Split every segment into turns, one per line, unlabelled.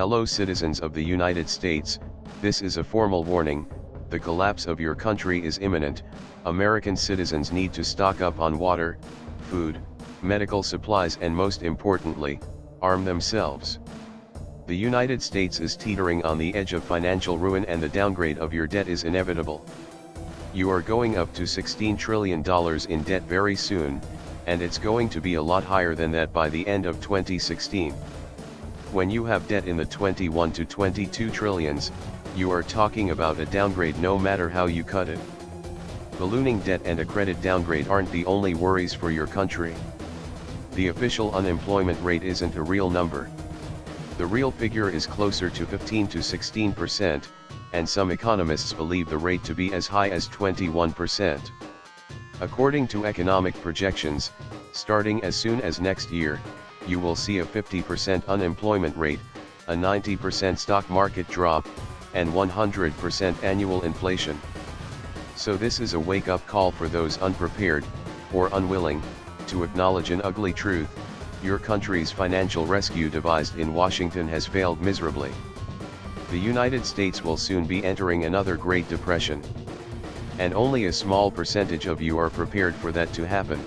Hello citizens of the United States, this is a formal warning, the collapse of your country is imminent. American citizens need to stock up on water, food, medical supplies and most importantly, arm themselves. The United States is teetering on the edge of financial ruin and the downgrade of your debt is inevitable. You are going up to $16 trillion in debt very soon, and it's going to be a lot higher than that by the end of 2016. When you have debt in the 21 to 22 trillions, you are talking about a downgrade no matter how you cut it. Ballooning debt and a credit downgrade aren't the only worries for your country. The official unemployment rate isn't a real number. The real figure is closer to 15 to 16%, and some economists believe the rate to be as high as 21%. According to economic projections, starting as soon as next year, you will see a 50% unemployment rate, a 90% stock market drop, and 100% annual inflation. So this is a wake-up call for those unprepared, or unwilling, to acknowledge an ugly truth: your country's financial rescue devised in Washington has failed miserably. The United States will soon be entering another Great Depression. And only a small percentage of you are prepared for that to happen.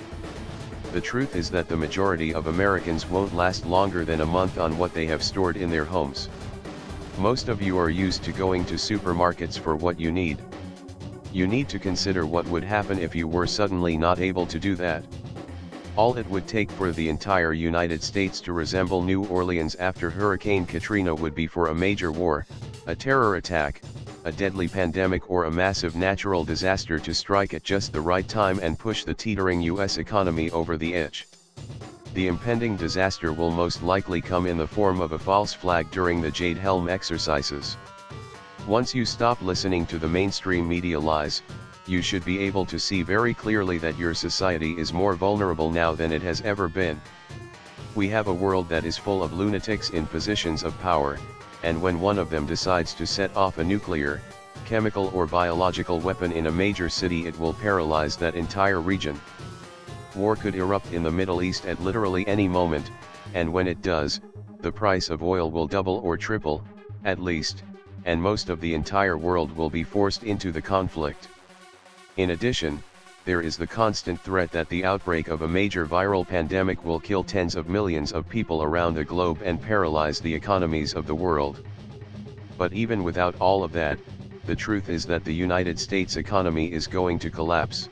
The truth is that the majority of Americans won't last longer than a month on what they have stored in their homes. Most of you are used to going to supermarkets for what you need. You need to consider what would happen if you were suddenly not able to do that. All it would take for the entire United States to resemble New Orleans after Hurricane Katrina would be for a major war, a terror attack, a deadly pandemic or a massive natural disaster to strike at just the right time and push the teetering US economy over the edge. The impending disaster will most likely come in the form of a false flag during the Jade Helm exercises. Once you stop listening to the mainstream media lies, you should be able to see very clearly that your society is more vulnerable now than it has ever been. We have a world that is full of lunatics in positions of power, and when one of them decides to set off a nuclear, chemical or biological weapon in a major city, it will paralyze that entire region. War could erupt in the Middle East at literally any moment, and when it does, the price of oil will double or triple, at least, and most of the entire world will be forced into the conflict. In addition, there is the constant threat that the outbreak of a major viral pandemic will kill tens of millions of people around the globe and paralyze the economies of the world. But even without all of that, the truth is that the United States economy is going to collapse.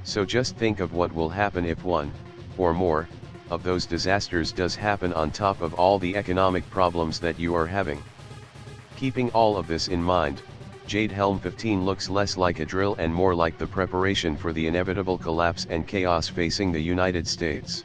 So just think of what will happen if one, or more, of those disasters does happen on top of all the economic problems that you are having. Keeping all of this in mind, Jade Helm 15 looks less like a drill and more like the preparation for the inevitable collapse and chaos facing the United States.